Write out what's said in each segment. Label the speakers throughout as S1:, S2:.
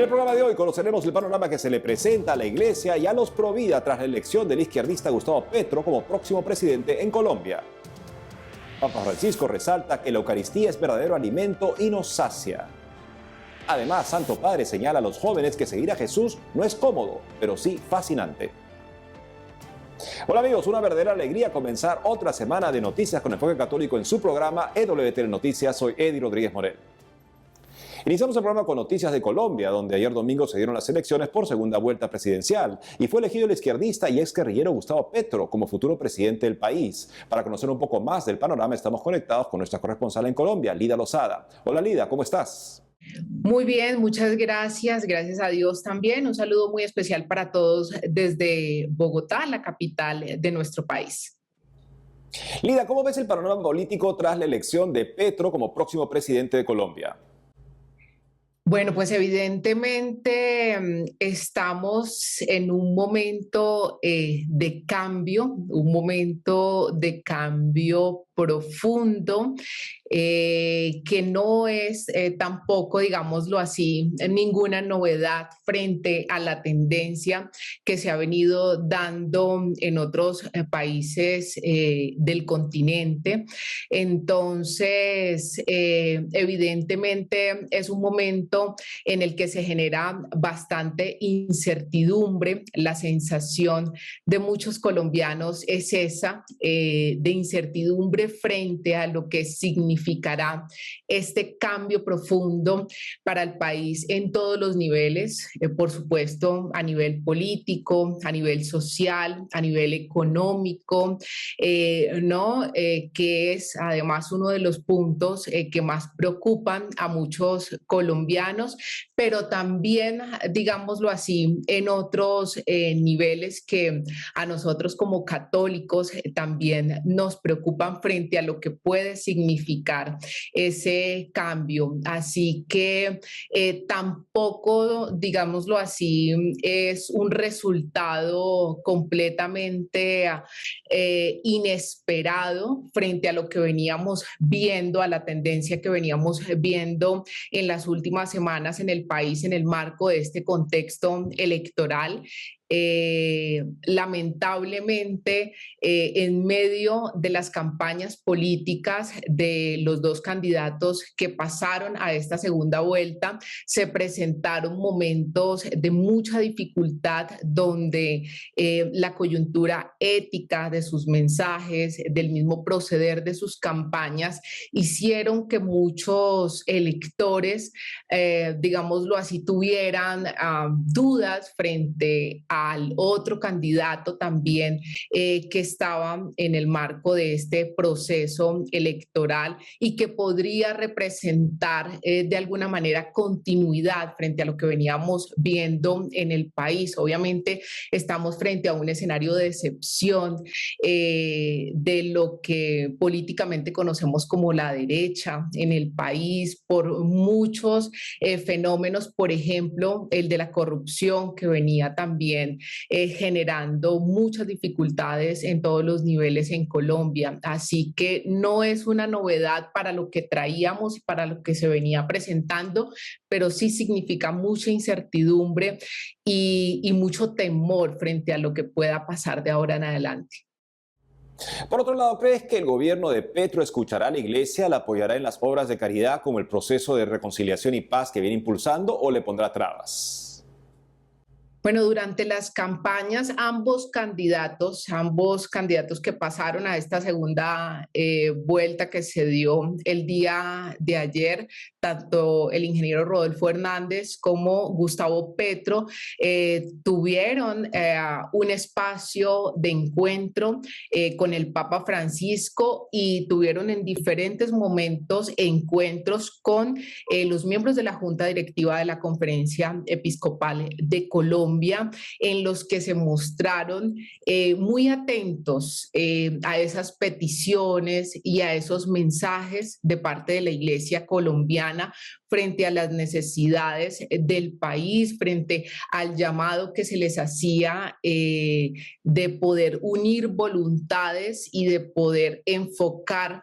S1: En el programa de hoy conoceremos el panorama que se le presenta a la Iglesia y a los Provida tras la elección del izquierdista Gustavo Petro como próximo presidente en Colombia. Papa Francisco resalta que la Eucaristía es verdadero alimento y nos sacia. Además, Santo Padre señala a los jóvenes que seguir a Jesús no es cómodo, pero sí fascinante. Hola amigos, una verdadera alegría comenzar otra semana de noticias con enfoque católico en su programa EWTN Noticias. Soy Eddie Rodríguez Morel. Iniciamos el programa con noticias de Colombia, donde ayer domingo se dieron las elecciones por segunda vuelta presidencial y fue elegido el izquierdista y exguerrillero Gustavo Petro como futuro presidente del país. Para conocer un poco más del panorama estamos conectados con nuestra corresponsal en Colombia, Lida Lozada. Hola Lida, ¿cómo estás?
S2: Muy bien, muchas gracias. Gracias a Dios también. Un saludo muy especial para todos desde Bogotá, la capital de nuestro país.
S1: Lida, ¿cómo ves el panorama político tras la elección de Petro como próximo presidente de Colombia?
S2: Bueno, pues evidentemente estamos en un momento de cambio, un momento de cambio profundo, que no es tampoco, digámoslo así, ninguna novedad frente a la tendencia que se ha venido dando en otros países del continente. Entonces, evidentemente es un momento en el que se genera bastante incertidumbre. La sensación de muchos colombianos es esa, de incertidumbre frente a lo que significará este cambio profundo para el país en todos los niveles, por supuesto, a nivel político, a nivel social, a nivel económico, que es además uno de los puntos que más preocupan a muchos colombianos, pero también, digámoslo así, en otros niveles que a nosotros como católicos también nos preocupan frente a lo que puede significar ese cambio. Así que tampoco, digámoslo así, es un resultado completamente inesperado frente a lo que veníamos viendo, a la tendencia que veníamos viendo en las últimas semanas en el país en el marco de este contexto electoral. Lamentablemente, en medio de las campañas políticas de los dos candidatos que pasaron a esta segunda vuelta, se presentaron momentos de mucha dificultad donde la coyuntura ética de sus mensajes, del mismo proceder de sus campañas, hicieron que muchos electores, digámoslo así, tuvieran dudas frente al otro candidato también que estaba en el marco de este proceso electoral y que podría representar de alguna manera continuidad frente a lo que veníamos viendo en el país. Obviamente estamos frente a un escenario de excepción de lo que políticamente conocemos como la derecha en el país por muchos fenómenos, por ejemplo, el de la corrupción que venía también generando muchas dificultades en todos los niveles en Colombia. Así que no es una novedad para lo que traíamos y para lo que se venía presentando, pero sí significa mucha incertidumbre y mucho temor frente a lo que pueda pasar de ahora en adelante.
S1: Por otro lado, ¿crees que el gobierno de Petro escuchará a la Iglesia, la apoyará en las obras de caridad como el proceso de reconciliación y paz que viene impulsando o le pondrá trabas?
S2: Bueno, durante las campañas, ambos candidatos que pasaron a esta segunda vuelta que se dio el día de ayer, tanto el ingeniero Rodolfo Hernández como Gustavo Petro, tuvieron un espacio de encuentro con el Papa Francisco y tuvieron en diferentes momentos encuentros con los miembros de la Junta Directiva de la Conferencia Episcopal de Colombia. Colombia, en los que se mostraron muy atentos a esas peticiones y a esos mensajes de parte de la Iglesia colombiana frente a las necesidades del país, frente al llamado que se les hacía de poder unir voluntades y de poder enfocar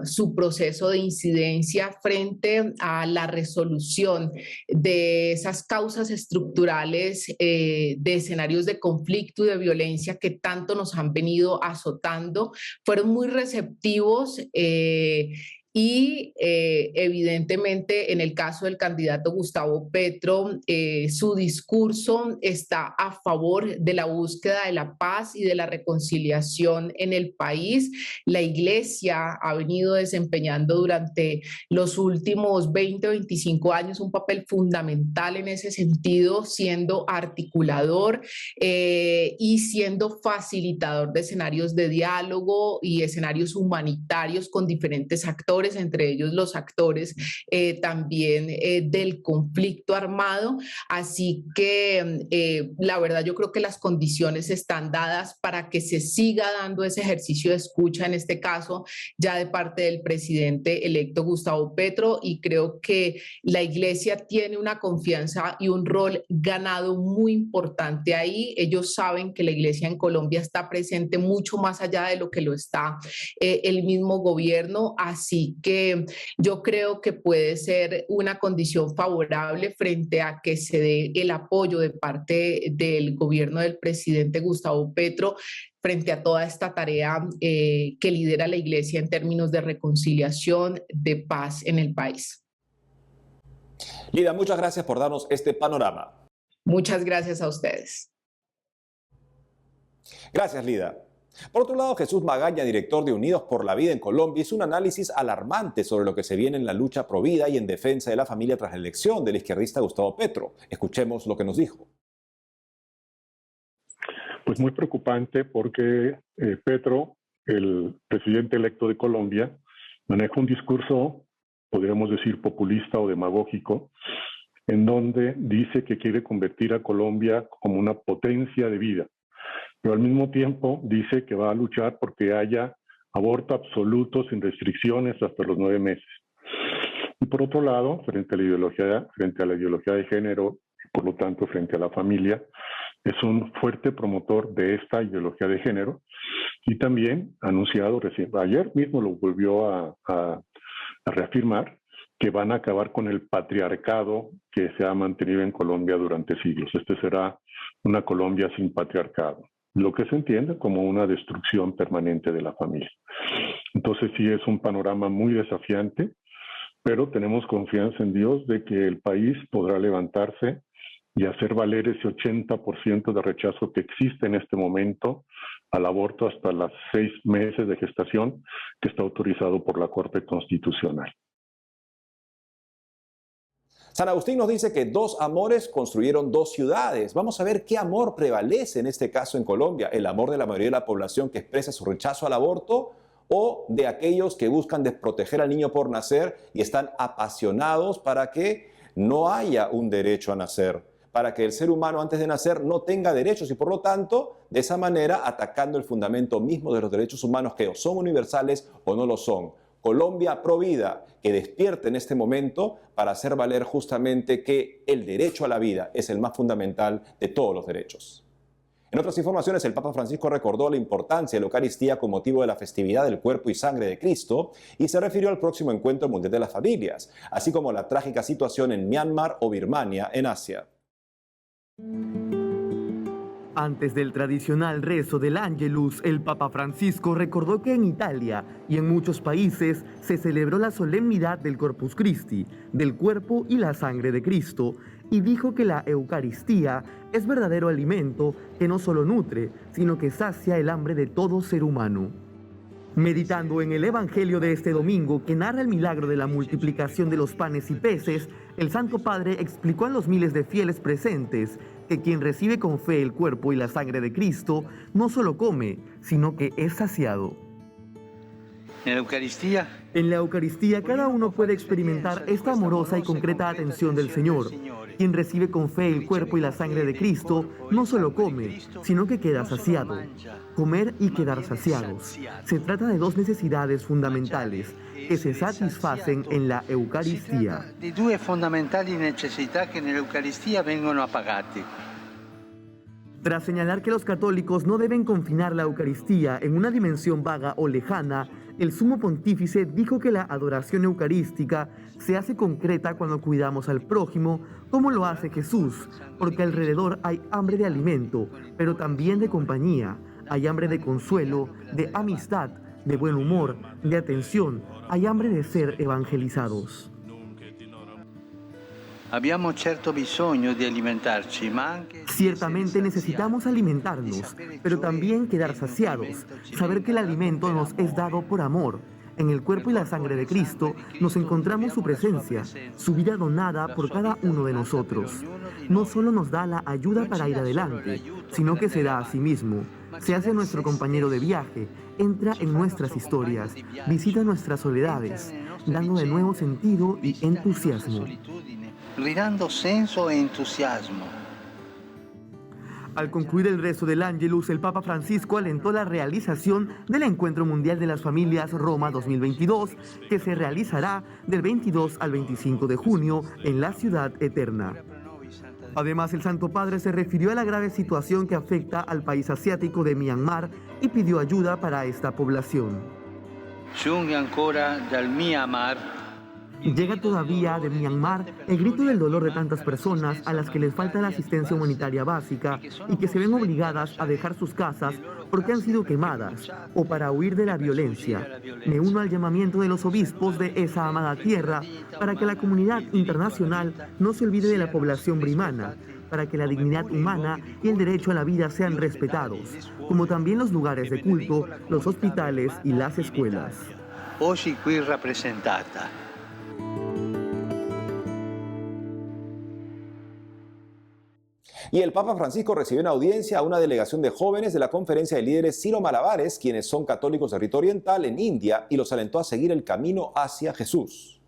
S2: su proceso de incidencia frente a la resolución de esas causas estructurales de escenarios de conflicto y de violencia que tanto nos han venido azotando. Fueron muy receptivos y evidentemente en el caso del candidato Gustavo Petro, su discurso está a favor de la búsqueda de la paz y de la reconciliación en el país. La Iglesia ha venido desempeñando durante los últimos 20 o 25 años un papel fundamental en ese sentido, siendo articulador y siendo facilitador de escenarios de diálogo y escenarios humanitarios con diferentes actores, entre ellos los actores también del conflicto armado. Así que la verdad yo creo que las condiciones están dadas para que se siga dando ese ejercicio de escucha, en este caso ya de parte del presidente electo Gustavo Petro, y creo que la Iglesia tiene una confianza y un rol ganado muy importante ahí. Ellos saben que la Iglesia en Colombia está presente mucho más allá de lo que lo está el mismo gobierno, así que yo creo que puede ser una condición favorable frente a que se dé el apoyo de parte del gobierno del presidente Gustavo Petro frente a toda esta tarea que lidera la Iglesia en términos de reconciliación, de paz en el país.
S1: Lida, muchas gracias por darnos este panorama.
S2: Muchas gracias a ustedes.
S1: Gracias, Lida. Por otro lado, Jesús Magaña, director de Unidos por la Vida en Colombia, hizo un análisis alarmante sobre lo que se viene en la lucha pro vida y en defensa de la familia tras la elección del izquierdista Gustavo Petro. Escuchemos lo que nos dijo.
S3: Pues muy preocupante porque Petro, el presidente electo de Colombia, maneja un discurso, podríamos decir, populista o demagógico, en donde dice que quiere convertir a Colombia como una potencia de vida, pero al mismo tiempo dice que va a luchar porque haya aborto absoluto sin restricciones hasta los 9 meses. Y por otro lado, frente a la ideología de género, y por lo tanto frente a la familia, es un fuerte promotor de esta ideología de género y también ha anunciado ayer mismo lo volvió a reafirmar, que van a acabar con el patriarcado que se ha mantenido en Colombia durante siglos. Este será una Colombia sin patriarcado, lo que se entiende como una destrucción permanente de la familia. Entonces sí es un panorama muy desafiante, pero tenemos confianza en Dios de que el país podrá levantarse y hacer valer ese 80% de rechazo que existe en este momento al aborto hasta los 6 meses de gestación, que está autorizado por la Corte Constitucional.
S1: San Agustín nos dice que 2 amores construyeron 2 ciudades. Vamos a ver qué amor prevalece en este caso en Colombia. ¿El amor de la mayoría de la población que expresa su rechazo al aborto o de aquellos que buscan desproteger al niño por nacer y están apasionados para que no haya un derecho a nacer, para que el ser humano antes de nacer no tenga derechos y por lo tanto, de esa manera, atacando el fundamento mismo de los derechos humanos que o son universales o no lo son? Colombia pro vida, que despierte en este momento para hacer valer justamente que el derecho a la vida es el más fundamental de todos los derechos. En otras informaciones, el Papa Francisco recordó la importancia de la Eucaristía con motivo de la festividad del cuerpo y sangre de Cristo y se refirió al próximo Encuentro Mundial de las Familias, así como la trágica situación en Myanmar o Birmania, en Asia.
S4: Antes del tradicional rezo del Ángelus, el Papa Francisco recordó que en Italia y en muchos países se celebró la solemnidad del Corpus Christi, del cuerpo y la sangre de Cristo, y dijo que la Eucaristía es verdadero alimento que no solo nutre, sino que sacia el hambre de todo ser humano. Meditando en el Evangelio de este domingo, que narra el milagro de la multiplicación de los panes y peces, el Santo Padre explicó a los miles de fieles presentes que quien recibe con fe el cuerpo y la sangre de Cristo no solo come, sino que es saciado. En la Eucaristía cada uno puede experimentar esta amorosa y concreta atención del Señor. Quien recibe con fe el cuerpo y la sangre de Cristo no solo come, sino que queda saciado. Comer y quedar saciados. Se trata de dos necesidades fundamentales que se satisfacen en la Eucaristía.
S5: De due fondamentali necessità che nell'Eucaristia vengono appagati.
S4: Tras señalar que los católicos no deben confinar la Eucaristía en una dimensión vaga o lejana, el sumo pontífice dijo que la adoración eucarística se hace concreta cuando cuidamos al prójimo, como lo hace Jesús, porque alrededor hay hambre de alimento, pero también de compañía, hay hambre de consuelo, de amistad, de buen humor, de atención, hay hambre de ser evangelizados. Ciertamente necesitamos alimentarnos, pero también quedar saciados, saber que el alimento nos es dado por amor. En el cuerpo y la sangre de Cristo nos encontramos su presencia, su vida donada por cada uno de nosotros. No solo nos da la ayuda para ir adelante, sino que se da a sí mismo. Se hace nuestro compañero de viaje, entra en nuestras historias, visita nuestras soledades, dando de nuevo sentido y entusiasmo.
S5: Ridando senso e entusiasmo.
S4: Al concluir el rezo del Ángelus, el Papa Francisco alentó la realización del Encuentro Mundial de las Familias Roma 2022, que se realizará del 22 al 25 de junio en la Ciudad Eterna. Además, el Santo Padre se refirió a la grave situación que afecta al país asiático de Myanmar y pidió ayuda para esta población.
S5: Giunge ancora dal Myanmar.
S4: Llega todavía de Myanmar el grito del dolor de tantas personas a las que les falta la asistencia humanitaria básica y que se ven obligadas a dejar sus casas porque han sido quemadas o para huir de la violencia. Me uno al llamamiento de los obispos de esa amada tierra para que la comunidad internacional no se olvide de la población birmana, para que la dignidad humana y el derecho a la vida sean respetados, como también los lugares de culto, los hospitales y las escuelas.
S5: Oggi qui rappresentata.
S1: Y el Papa Francisco recibió en audiencia a una delegación de jóvenes de la Conferencia de Líderes Siro-Malabares, quienes son católicos de rito oriental en India, y los alentó a seguir el camino hacia Jesús.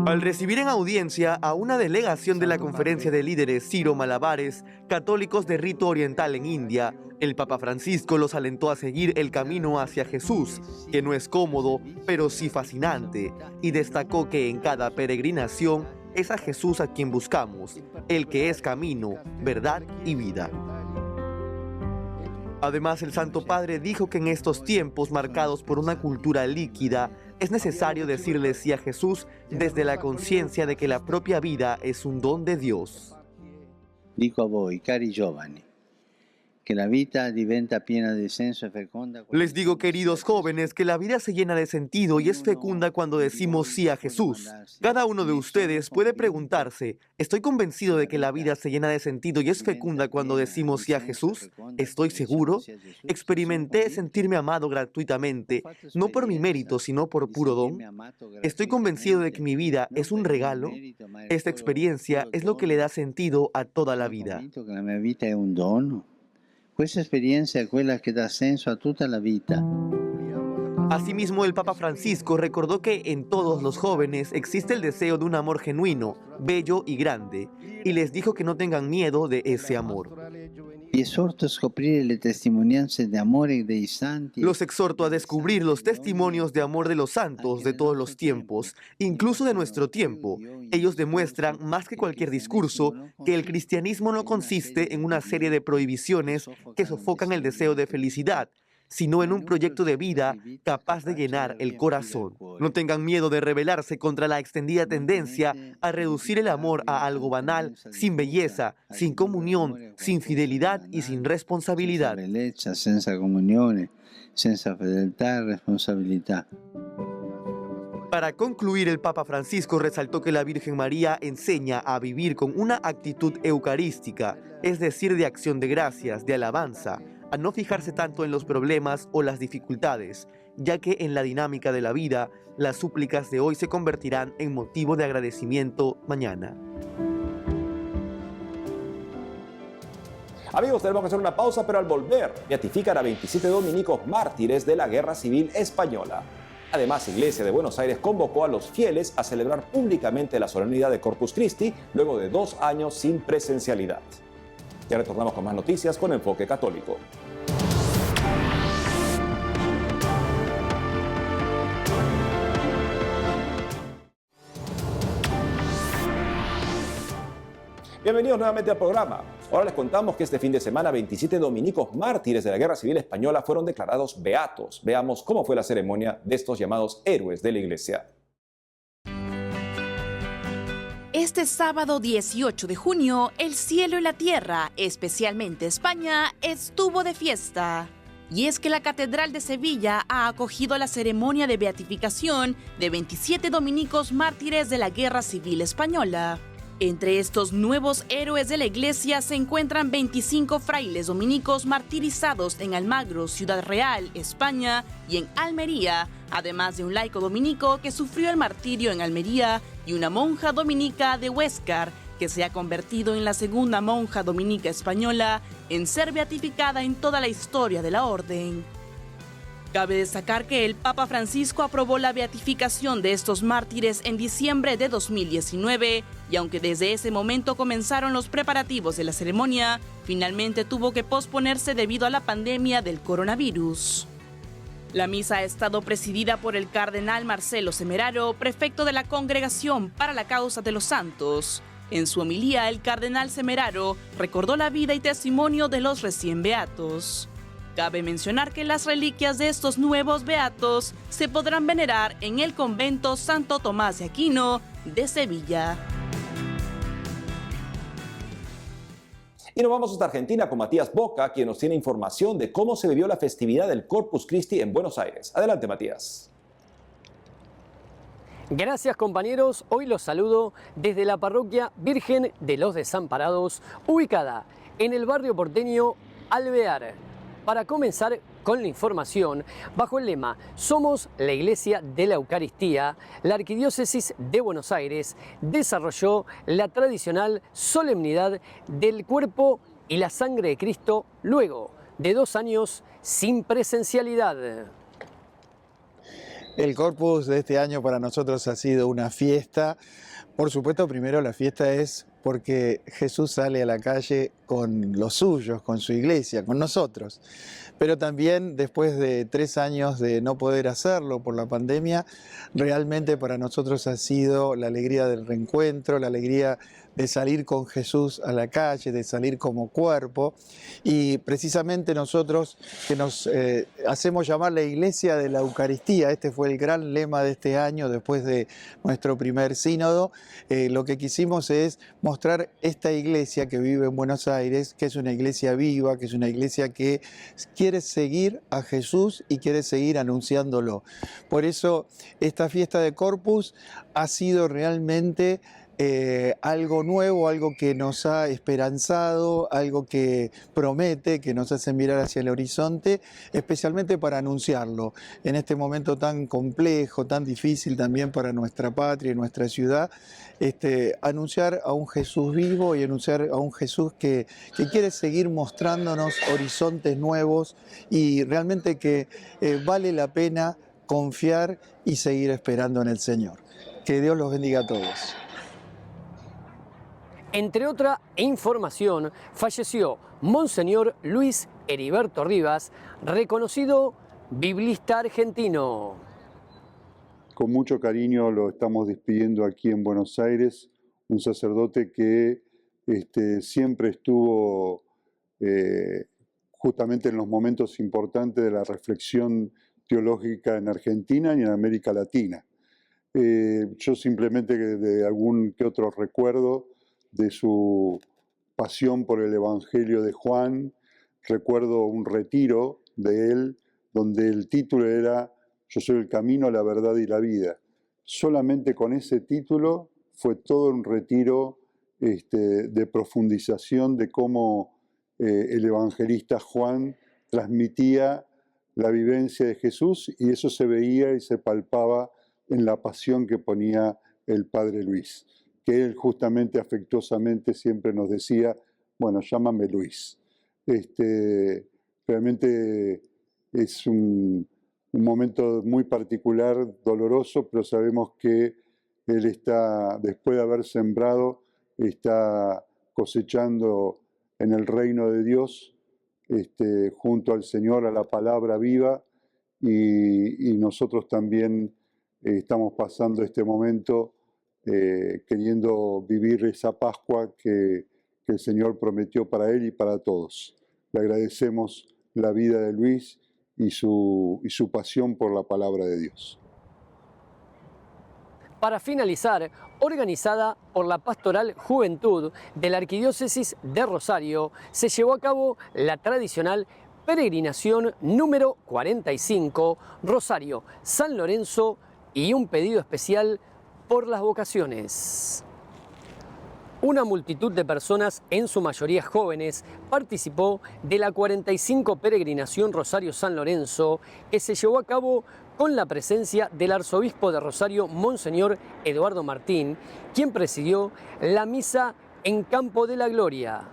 S4: Al recibir en audiencia a una delegación de la Conferencia de Líderes Siro-Malabares, católicos de rito oriental en India, el Papa Francisco los alentó a seguir el camino hacia Jesús, que no es cómodo, pero sí fascinante, y destacó que en cada peregrinación es a Jesús a quien buscamos, el que es camino, verdad y vida. Además, el Santo Padre dijo que en estos tiempos marcados por una cultura líquida, es necesario decirle sí a Jesús desde la conciencia de que la propia vida es un don de Dios.
S5: Dico a voi, cari giovani, que la vida diventa piena de senso e feconda.
S4: Les digo, queridos jóvenes, que la vida se llena de sentido y es fecunda cuando decimos sí a Jesús. Cada uno de ustedes puede preguntarse, ¿estoy convencido de que la vida se llena de sentido y es fecunda cuando decimos sí a Jesús? ¿Estoy seguro? Experimenté sentirme amado gratuitamente, no por mi mérito, sino por puro don. ¿Estoy convencido de que mi vida es un regalo? Esta experiencia es lo que le da sentido a toda la vida.
S5: La mia vita è un dono. Questa esperienza è quella che dà senso a tutta la vita.
S4: Asimismo, el Papa Francisco recordó que en todos los jóvenes existe el deseo de un amor genuino, bello y grande, y les dijo que no tengan miedo de ese amor.
S5: Vi esorto a scoprire le testimonianze di amore dei santi.
S4: Los exhorto a descubrir los testimonios de amor de los santos de todos los tiempos, incluso de nuestro tiempo. Ellos demuestran, más que cualquier discurso, que el cristianismo no consiste en una serie de prohibiciones que sofocan el deseo de felicidad, sino en un proyecto de vida capaz de llenar el corazón. No tengan miedo de rebelarse contra la extendida tendencia a reducir el amor a algo banal, sin belleza, sin comunión, sin fidelidad y sin responsabilidad.
S5: Senza comunione, senza fedeltà e responsabilità.
S4: Para concluir, el Papa Francisco resaltó que la Virgen María enseña a vivir con una actitud eucarística, es decir, de acción de gracias, de alabanza, a no fijarse tanto en los problemas o las dificultades, ya que en la dinámica de la vida, las súplicas de hoy se convertirán en motivo de agradecimiento mañana.
S1: Amigos, tenemos que hacer una pausa, pero al volver beatifican a 27 dominicos mártires de la Guerra Civil Española. Además, Iglesia de Buenos Aires convocó a los fieles a celebrar públicamente la solemnidad de Corpus Christi luego de 2 años sin presencialidad. Ya retornamos con más noticias con Enfoque Católico. Bienvenidos nuevamente al programa. Ahora les contamos que este fin de semana 27 dominicos mártires de la Guerra Civil Española fueron declarados beatos. Veamos cómo fue la ceremonia de estos llamados héroes de la Iglesia.
S6: Este sábado 18 de junio, el cielo y la tierra, especialmente España, estuvo de fiesta. Y es que la Catedral de Sevilla ha acogido la ceremonia de beatificación de 27 dominicos mártires de la Guerra Civil Española. Entre estos nuevos héroes de la Iglesia se encuentran 25 frailes dominicos martirizados en Almagro, Ciudad Real, España, y en Almería, además de un laico dominico que sufrió el martirio en Almería y una monja dominica de Huéscar, que se ha convertido en la segunda monja dominica española en ser beatificada en toda la historia de la orden. Cabe destacar que el Papa Francisco aprobó la beatificación de estos mártires en diciembre de 2019 y aunque desde ese momento comenzaron los preparativos de la ceremonia, finalmente tuvo que posponerse debido a la pandemia del coronavirus. La misa ha estado presidida por el cardenal Marcelo Semeraro, prefecto de la Congregación para la Causa de los Santos. En su homilía, el cardenal Semeraro recordó la vida y testimonio de los recién beatos. Cabe mencionar que las reliquias de estos nuevos beatos se podrán venerar en el convento Santo Tomás de Aquino de Sevilla.
S1: Y nos vamos hasta Argentina con Matías Boca, quien nos tiene información de cómo se vivió la festividad del Corpus Christi en Buenos Aires. Adelante, Matías.
S7: Gracias, compañeros. Hoy los saludo desde la parroquia Virgen de los Desamparados, ubicada en el barrio porteño Alvear. Para comenzar con la información, bajo el lema Somos la Iglesia de la Eucaristía, la Arquidiócesis de Buenos Aires desarrolló la tradicional solemnidad del cuerpo y la sangre de Cristo luego de 2 años sin presencialidad.
S8: El Corpus de este año para nosotros ha sido una fiesta. Por supuesto, primero la fiesta es porque Jesús sale a la calle con los suyos, con su iglesia, con nosotros. Pero también después de 3 años de no poder hacerlo por la pandemia, realmente para nosotros ha sido la alegría del reencuentro, la alegría de salir con Jesús a la calle, de salir como cuerpo. Y precisamente nosotros que nos hacemos llamar la Iglesia de la Eucaristía, este fue el gran lema de este año después de nuestro primer sínodo, lo que quisimos es mostrar esta iglesia que vive en Buenos Aires, que es una iglesia viva, que es una iglesia que quiere seguir a Jesús y quiere seguir anunciándolo. Por eso esta fiesta de Corpus ha sido realmente algo nuevo, algo que nos ha esperanzado, algo que promete, que nos hace mirar hacia el horizonte, especialmente para anunciarlo en este momento tan complejo, tan difícil también para nuestra patria y nuestra ciudad. Anunciar a un Jesús vivo y anunciar a un Jesús que quiere seguir mostrándonos horizontes nuevos y realmente que vale la pena confiar y seguir esperando en el Señor. Que Dios los bendiga a todos.
S7: Entre otra información, falleció Monseñor Luis Heriberto Rivas, reconocido biblista argentino.
S9: Con mucho cariño lo estamos despidiendo aquí en Buenos Aires, un sacerdote que siempre estuvo justamente en los momentos importantes de la reflexión teológica en Argentina y en América Latina. Yo simplemente de algún que otro recuerdo de su pasión por el Evangelio de Juan, recuerdo un retiro de él donde el título era Yo soy el camino, la verdad y la vida. Solamente con ese título fue todo un retiro de profundización de cómo el evangelista Juan transmitía la vivencia de Jesús y eso se veía y se palpaba en la pasión que ponía el Padre Luis, que él justamente afectuosamente siempre nos decía, bueno, llámame Luis. Realmente es un momento muy particular, doloroso, pero sabemos que Él está, después de haber sembrado, está cosechando en el reino de Dios, junto al Señor, a la palabra viva, y nosotros también estamos pasando este momento queriendo vivir esa Pascua que el Señor prometió para Él y para todos. Le agradecemos la vida de Luis y su pasión por la palabra de Dios.
S7: Para finalizar, organizada por la Pastoral Juventud de la Arquidiócesis de Rosario, se llevó a cabo la tradicional peregrinación número 45, Rosario, San Lorenzo, y un pedido especial por las vocaciones. Una multitud de personas, en su mayoría jóvenes, participó de la 45 peregrinación Rosario-San Lorenzo, que se llevó a cabo con la presencia del arzobispo de Rosario, Monseñor Eduardo Martín, quien presidió la misa en Campo de la Gloria.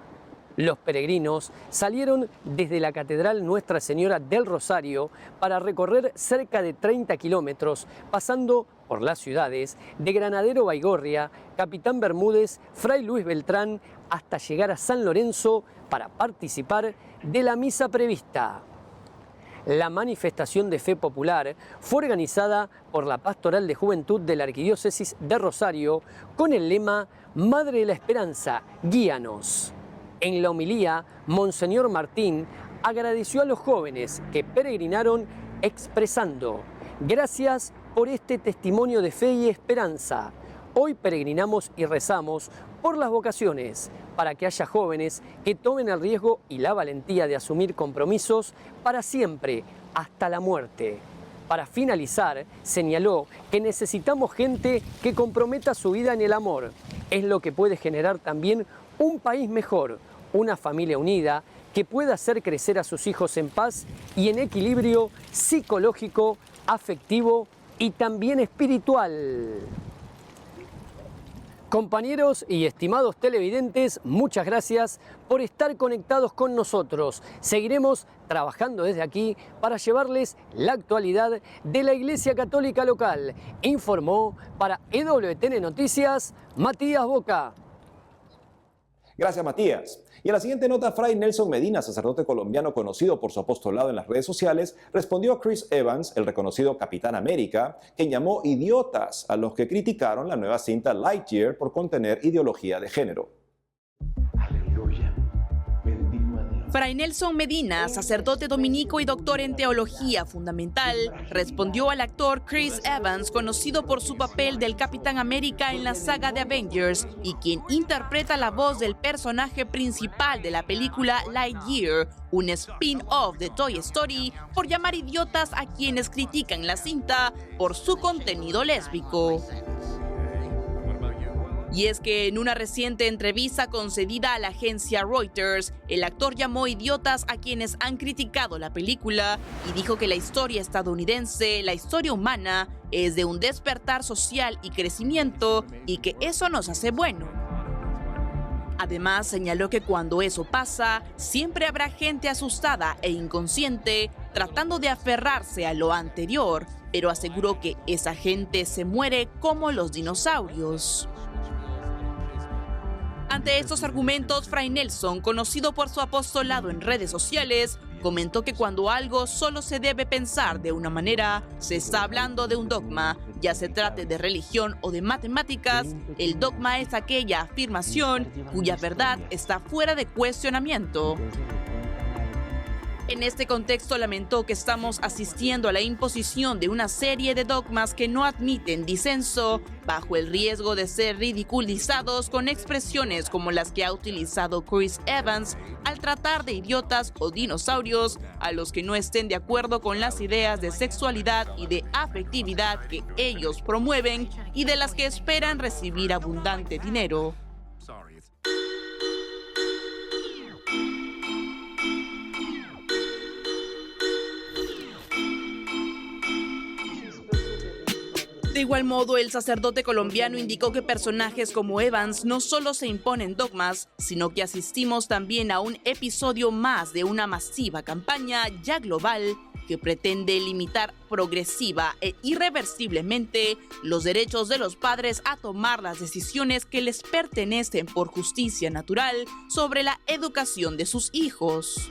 S7: Los peregrinos salieron desde la Catedral Nuestra Señora del Rosario para recorrer cerca de 30 kilómetros, pasando por las ciudades de Granadero Baigorria, Capitán Bermúdez, Fray Luis Beltrán, hasta llegar a San Lorenzo para participar de la misa prevista. La manifestación de fe popular fue organizada por la Pastoral de Juventud de la Arquidiócesis de Rosario con el lema Madre de la Esperanza, guíanos. En la homilía, Monseñor Martín agradeció a los jóvenes que peregrinaron expresando: gracias por este testimonio de fe y esperanza. Hoy peregrinamos y rezamos por las vocaciones, para que haya jóvenes que tomen el riesgo y la valentía de asumir compromisos para siempre, hasta la muerte. Para finalizar, señaló que necesitamos gente que comprometa su vida en el amor. Es lo que puede generar también un país mejor, una familia unida que pueda hacer crecer a sus hijos en paz y en equilibrio psicológico, afectivo y también espiritual. Compañeros y estimados televidentes, muchas gracias por estar conectados con nosotros. Seguiremos trabajando desde aquí para llevarles la actualidad de la Iglesia Católica local. Informó para EWTN Noticias, Matías Boca.
S1: Gracias, Matías. Y en la siguiente nota, Fray Nelson Medina, sacerdote colombiano conocido por su apostolado en las redes sociales, respondió a Chris Evans, el reconocido Capitán América, quien llamó idiotas a los que criticaron la nueva cinta Lightyear por contener ideología de género.
S6: Fray Nelson Medina, sacerdote dominico y doctor en teología fundamental, respondió al actor Chris Evans, conocido por su papel del Capitán América en la saga de Avengers y quien interpreta la voz del personaje principal de la película Lightyear, un spin-off de Toy Story, por llamar idiotas a quienes critican la cinta por su contenido lésbico. Y es que en una reciente entrevista concedida a la agencia Reuters, el actor llamó idiotas a quienes han criticado la película y dijo que la historia estadounidense, la historia humana, es de un despertar social y crecimiento y que eso nos hace bueno. Además, señaló que cuando eso pasa, siempre habrá gente asustada e inconsciente tratando de aferrarse a lo anterior, pero aseguró que esa gente se muere como los dinosaurios. Ante estos argumentos, Fray Nelson, conocido por su apostolado en redes sociales, comentó que cuando algo solo se debe pensar de una manera, se está hablando de un dogma. Ya se trate de religión o de matemáticas, el dogma es aquella afirmación cuya verdad está fuera de cuestionamiento. En este contexto lamentó que estamos asistiendo a la imposición de una serie de dogmas que no admiten disenso, bajo el riesgo de ser ridiculizados con expresiones como las que ha utilizado Chris Evans al tratar de idiotas o dinosaurios a los que no estén de acuerdo con las ideas de sexualidad y de afectividad que ellos promueven y de las que esperan recibir abundante dinero. igual modo, el sacerdote colombiano indicó que personajes como Evans no solo se imponen dogmas, sino que asistimos también a un episodio más de una masiva campaña ya global que pretende limitar progresiva e irreversiblemente los derechos de los padres a tomar las decisiones que les pertenecen por justicia natural sobre la educación de sus hijos.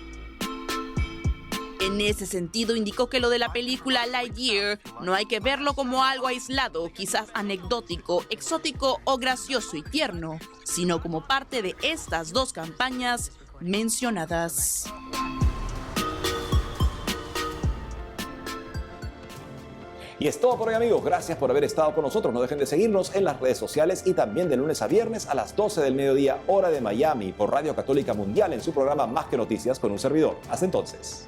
S6: En ese sentido, indicó que lo de la película Lightyear no hay que verlo como algo aislado, quizás anecdótico, exótico o gracioso y tierno, sino como parte de estas dos campañas mencionadas.
S1: Y es todo por hoy, amigos. Gracias por haber estado con nosotros. No dejen de seguirnos en las redes sociales y también de lunes a viernes a las 12 del mediodía, hora de Miami, por Radio Católica Mundial en su programa Más que Noticias con un servidor. Hasta entonces.